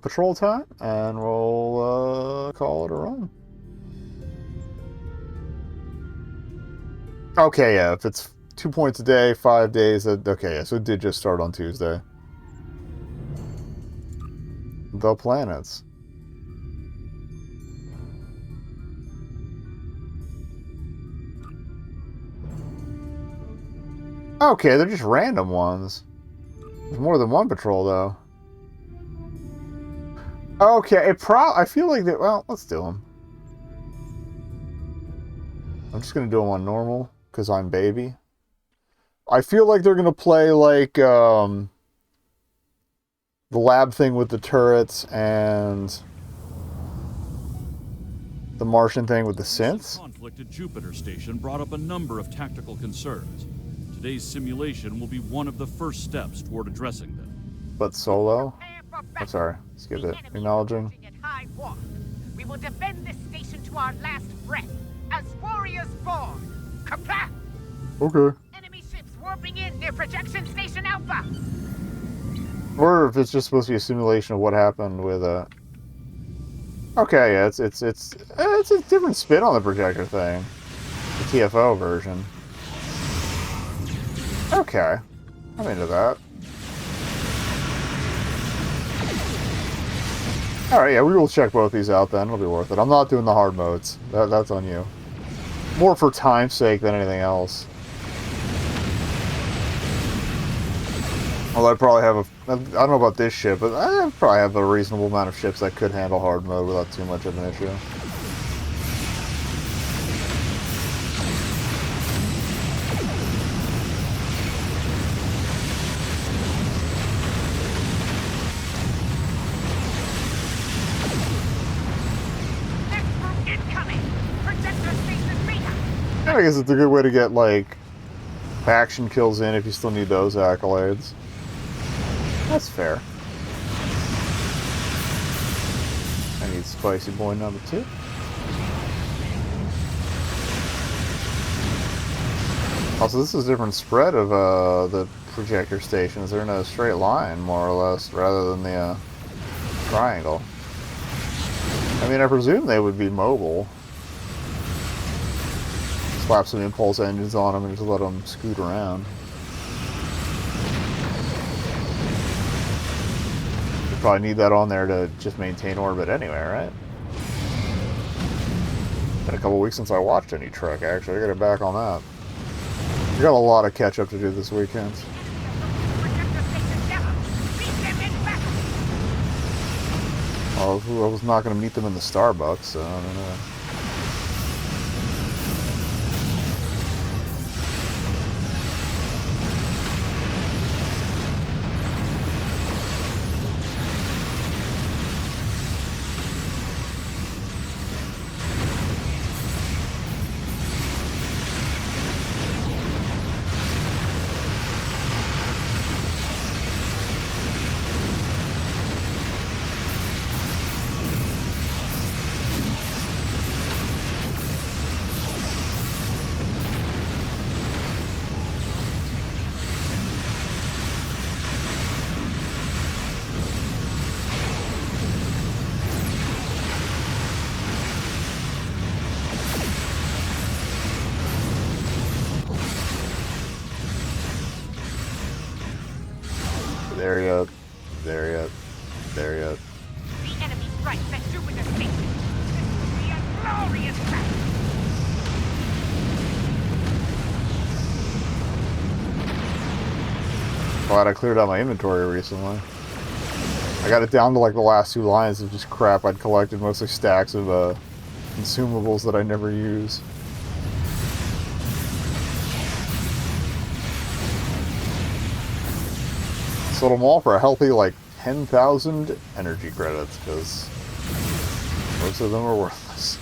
patrol time, and we'll call it a run. Okay, yeah, if it's 2 points a day, 5 days, okay, yeah, so it did just start on Tuesday. The planets. Okay, they're just random ones. There's more than one patrol, though. Okay, I feel like that. Well, let's do them. I'm just gonna do them on normal because I'm baby. I feel like they're gonna play like the lab thing with the turrets and the Martian thing with the synths. Conflict at Iuppiter station brought up a number of tactical concerns. Today's simulation will be one of the first steps toward addressing them. But solo? I'm sorry, skip it. Acknowledging. We will defend this station to our last breath, as warriors born. Kapla! Okay. Enemy ships warping in near projection station Alpha. Or if it's just supposed to be a simulation of what happened with Okay, yeah, it's a different spin on the projector thing. The TFO version. Okay. I'm into that. Alright, yeah, we will check both these out then. It'll be worth it. I'm not doing the hard modes. That's on you. More for time's sake than anything else. Although I probably have I don't know about this ship, but I probably have a reasonable amount of ships that could handle hard mode without too much of an issue. I guess it's a good way to get, like, action kills in if you still need those accolades. That's fair. I need Spicy Boy number 2. Also, this is a different spread of the projector stations. They're in a straight line, more or less, rather than the triangle. I mean, I presume they would be mobile. Slap some impulse engines on them and just let them scoot around. You probably need that on there to just maintain orbit anyway, right? Been a couple weeks since I watched any Trek, actually. I gotta get back on that. We got a lot of catch up to do this weekend. Well, I was not gonna meet them in the Starbucks, so I don't know. There you, there you, there you. The enemy strikes at Iuppiter station. This will be a glorious battle. Glad I cleared out my inventory recently. I got it down to like the last 2 lines of just crap I'd collected, mostly stacks of consumables that I never use. Sold them all for a healthy like 10,000 energy credits, because most of them are worthless.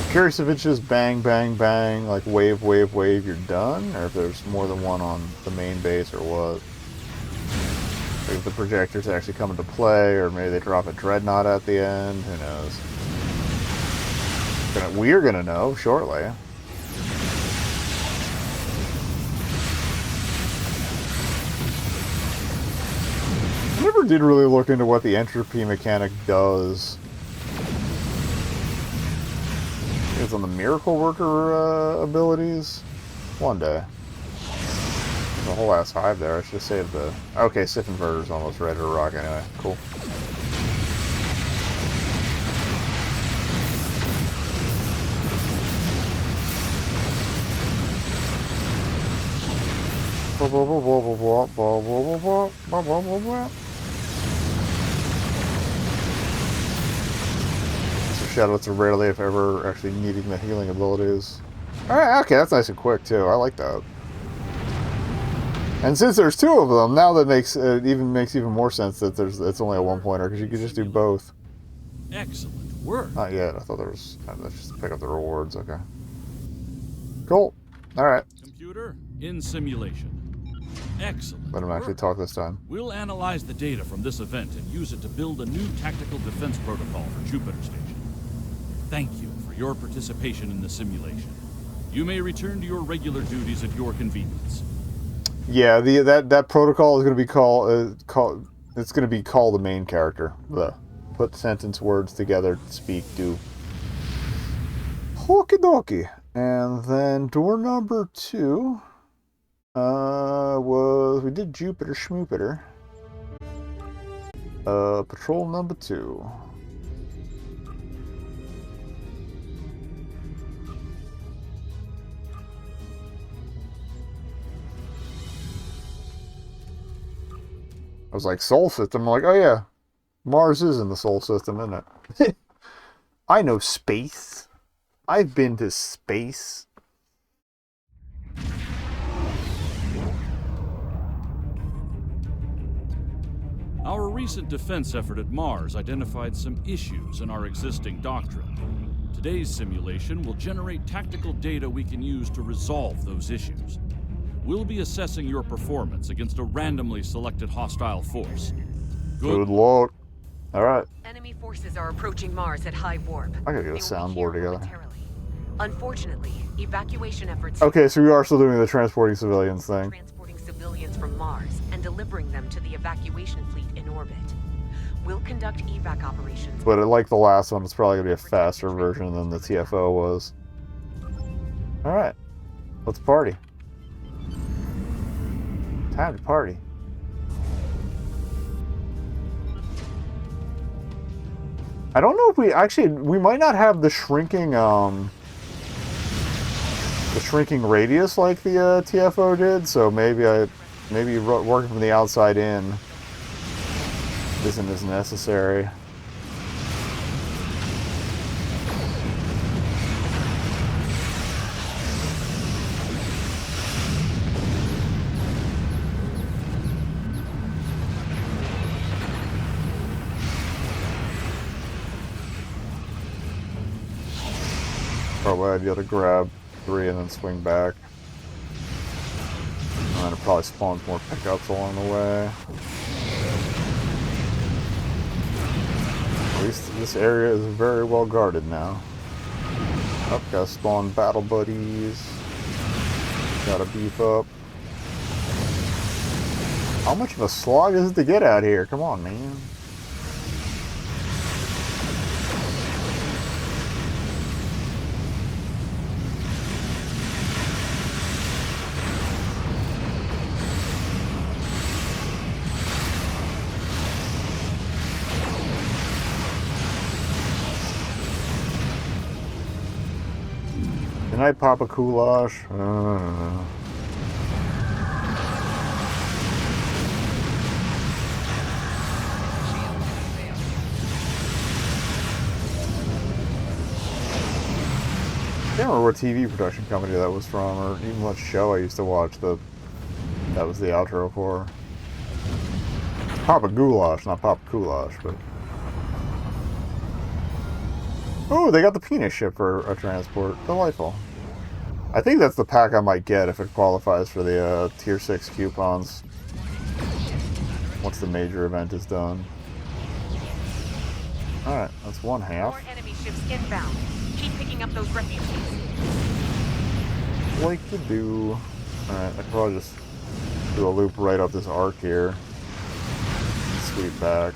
I'm curious if it's just bang, bang, bang, like wave, wave, wave, you're done, or if there's more than one on the main base or what. I If the projectors actually come into play, or maybe they drop a dreadnought at the end, who knows? We're gonna know shortly. I never did really look into what the entropy mechanic does. It's on the Miracle Worker abilities. One day. The whole ass hive there. I should have saved the... Okay, Sith Inverter's almost ready to rock anyway. Cool. So Shadows are rarely, if ever, actually needing the healing abilities. Alright, okay, that's nice and quick too. I like that. And since there's two of them, now that makes even more sense that it's only a one-pointer, because you could just do both. Excellent work. Not yet. I thought there was... Let's just pick up the rewards. Okay. Cool. Alright. Computer, in simulation. Excellent. Let him actually talk this time. We'll analyze the data from this event and use it to build a new tactical defense protocol for Jupiter Station. Thank you for your participation in the simulation. You may return to your regular duties at your convenience. Yeah, that protocol is going to be called it's going to be called the main character. Put sentence words together, speak, do. Okie dokie. And then door number 2 we did Jupiter Schmoopiter. Patrol number 2. I was like, Sol System? I'm like, oh yeah, Mars is in the Sol System, isn't it? I know space. I've been to space. Our recent defense effort at Mars identified some issues in our existing doctrine. Today's simulation will generate tactical data we can use to resolve those issues. We'll be assessing your performance against a randomly selected hostile force. Good luck. Alright. Enemy forces are approaching Mars at high warp. I gotta get a soundboard together. Unfortunately, evacuation efforts... Okay, so we are still doing the transporting civilians thing. Transporting civilians from Mars and delivering them to the evacuation fleet in orbit. We'll conduct evac operations... But like the last one, it's probably gonna be a faster version than the TFO was. Alright. Let's party. Time to party. I don't know if we might not have the shrinking radius like the TFO did, so maybe working from the outside in isn't as necessary. Probably idea to grab 3 and then swing back. And then it probably spawns more pickups along the way. At least this area is very well guarded now. Up, gotta spawn battle buddies. Gotta beef up. How much of a slog is it to get out here? Come on, man. Can I pop a goulash? I can't remember what TV production company that was from, or even what show I used to watch that was the outro for. Papa Goulash, not Papa Goulash, but... Oh, they got the penis ship for a transport. Delightful. I think that's the pack I might get if it qualifies for the tier 6 coupons. once the major event is done. Alright, that's one half. More enemy ships inbound. Keep picking up those refugees. Like you do. Alright, I could probably just do a loop right up this arc here. And sweep back.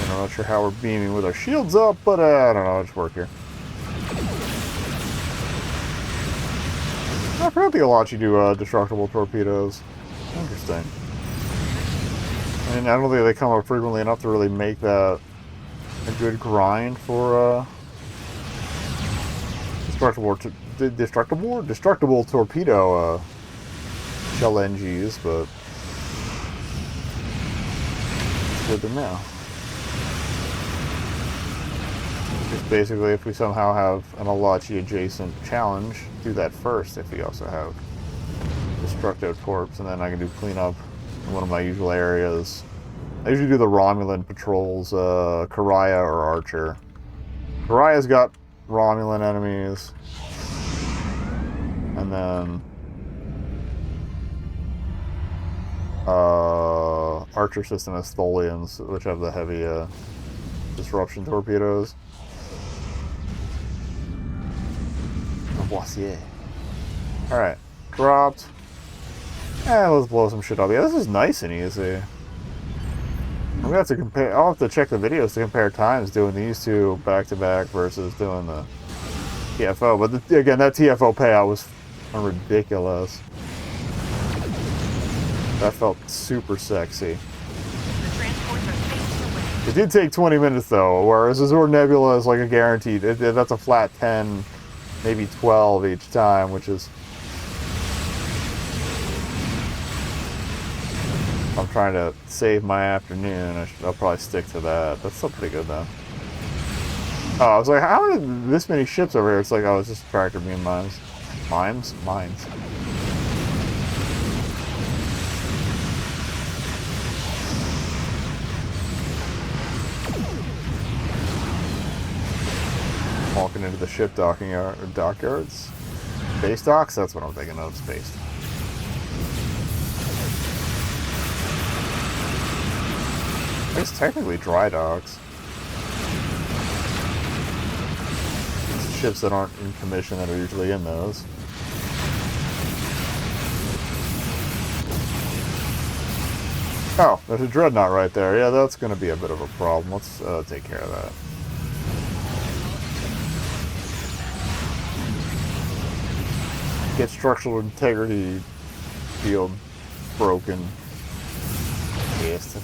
I'm not sure how we're beaming with our shields up, but I don't know, let's work here. I forgot the Alachi do destructible torpedoes. Interesting. I mean, I don't think they come up frequently enough to really make that a good grind for destructible torpedo shell NGs, but it's good to know. Just basically, if we somehow have an Alachi adjacent challenge, do that first if we also have destructive corpse, and then I can do cleanup in one of my usual areas. I usually do the Romulan patrols, Karaya or Archer. Karaya's got Romulan enemies, and then Archer system has Tholians, which have the heavy disruption torpedoes. Alright, dropped. Let's blow some shit up. Yeah, this is nice and easy. I'm gonna have to compare. I'll have to check the videos to compare times doing these two back to back versus doing the TFO. But again, that TFO payout was ridiculous. That felt super sexy. It did take 20 minutes though, whereas Azure Nebula is like a guaranteed. That's a flat 10. Maybe 12 each time, which is... I'm trying to save my afternoon. I'll probably stick to that. That's still pretty good, though. Oh, I was like, how are this many ships over here? It's like, oh, it's just tractor beam mines. Mines? Mines. Walking into the ship dockyards. Space docks? That's what I'm thinking of, space. It's technically dry docks. It's ships that aren't in commission that are usually in those. Oh, there's a dreadnought right there. Yeah, that's going to be a bit of a problem. Let's take care of that. Get structural integrity field broken. Yes.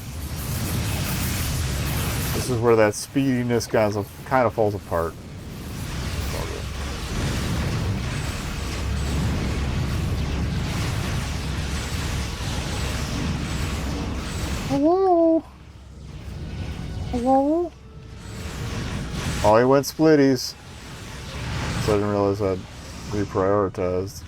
This is where that speediness kind of falls apart. Hello? Hello? Oh, he went splitties. So I didn't realize I'd reprioritized.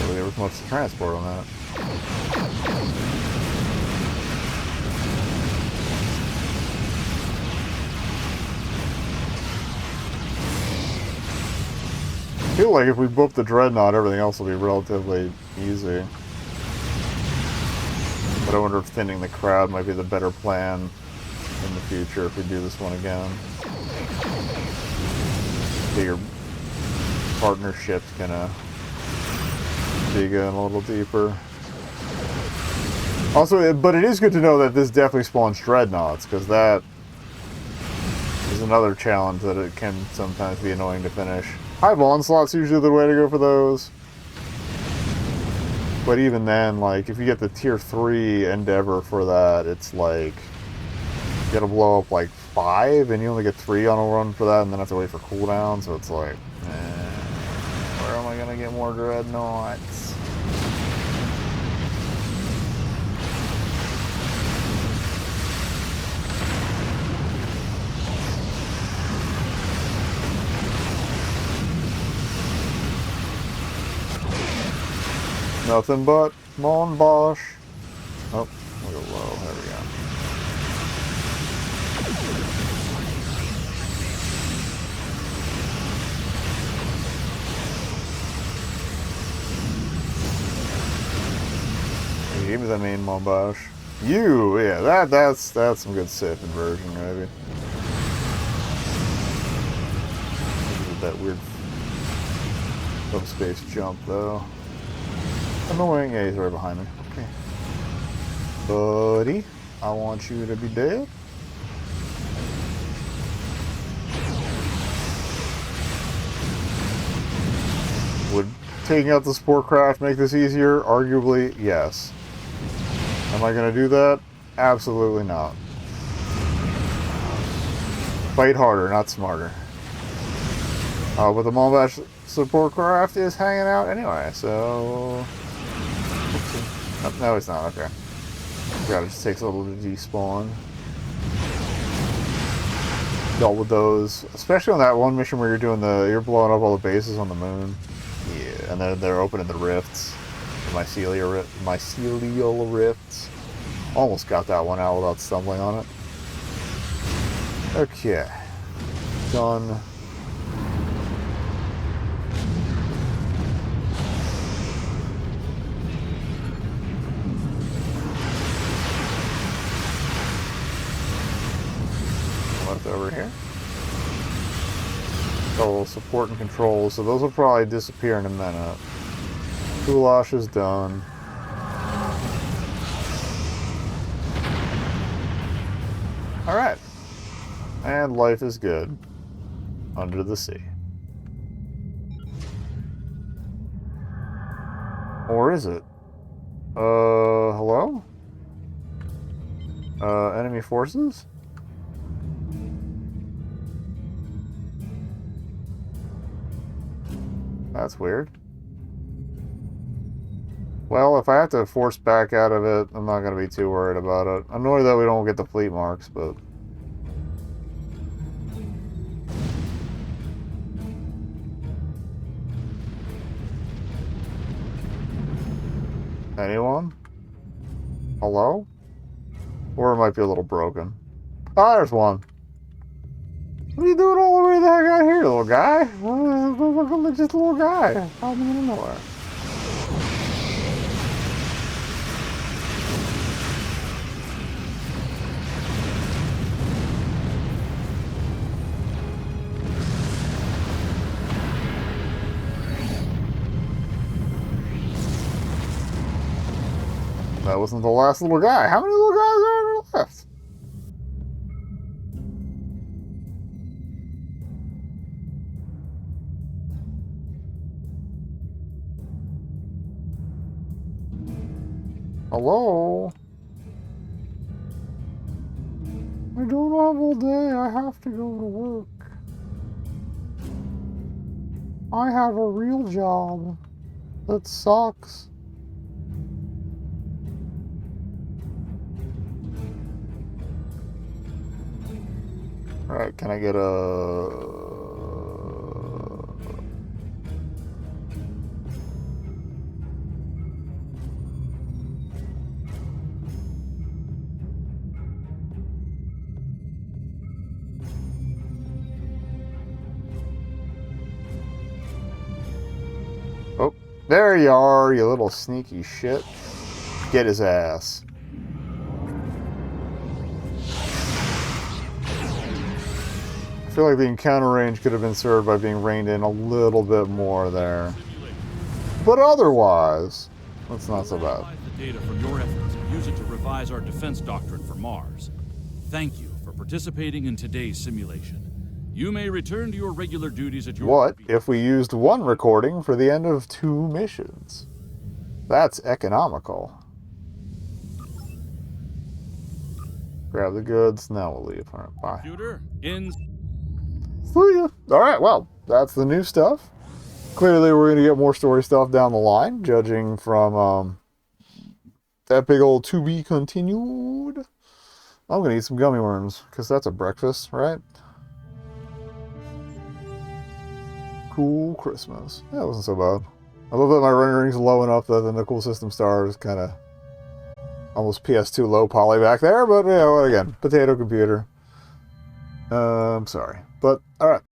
Well, there was much to transport on that. I feel like if we book the Dreadnought, everything else will be relatively easy. But I wonder if thinning the crowd might be the better plan in the future if we do this one again. Bigger partnerships gonna dig in a little deeper. Also, but it is good to know that this definitely spawns Dreadnoughts, because that is another challenge that it can sometimes be annoying to finish. Hive Onslaught's usually the way to go for those. But even then, like, if you get the tier 3 Endeavor for that, it's like, you gotta blow up like 5, and you only get 3 on a run for that, and then have to wait for cooldown, so it's like, where am I gonna get more dreadnoughts? Nothing but Mon Bosch. Oh, we'll go low. There we go. Hey, give me the main Mon Bosch. Yeah, that's some good Sith inversion, maybe. That weird subspace jump, though. Annoying. Yeah, he's right behind me. Okay. Buddy, I want you to be dead. Would taking out the support craft make this easier? Arguably, yes. Am I going to do that? Absolutely not. Fight harder, not smarter. But the Molbash support craft is hanging out anyway, so... Oh, no, it's not. Okay. God, it just takes a little to despawn. Dealt with those, especially on that one mission where you're blowing up all the bases on the moon. Yeah, and then they're opening the rifts, the mycelial rifts. Almost got that one out without stumbling on it. Okay, done. Over here. Oh, support and control, so those will probably disappear in a minute. Goulash is done. Alright. And life is good. Under the sea. Or is it? Hello? Enemy forces? That's weird. Well, if I have to force back out of it, I'm not going to be too worried about it. I'm annoyed that we don't get the fleet marks, but... Anyone? Hello? Or it might be a little broken. Ah, there's one. What are you doing all the way the heck out here, little guy? Look, just a little guy. Out in the middle of nowhere. That wasn't the last little guy. How many little guys are there left? Hello? I don't have all day. I have to go to work. I have a real job. That sucks. Alright, can I get a... Oh, there you are, you little sneaky shit. Get his ass. I feel like the encounter range could have been served by being reined in a little bit more there. But otherwise, that's not so bad. The data from your efforts and use it to revise our defense doctrine for Mars. Thank you for participating in today's simulation. You may return to your regular duties at your... What if we used one recording for the end of 2 missions? That's economical. Grab the goods. Now we'll leave. All right, bye. Computer, in. See ya. All right, well, that's the new stuff. Clearly, we're going to get more story stuff down the line, judging from that big old to be continued. I'm going to eat some gummy worms, because that's a breakfast, right? Cool Christmas. Yeah, it wasn't so bad. I love that my rendering's low enough that the cool system star is kind of almost PS2 low poly back there, but, you know, again, potato computer. I'm sorry. But, alright.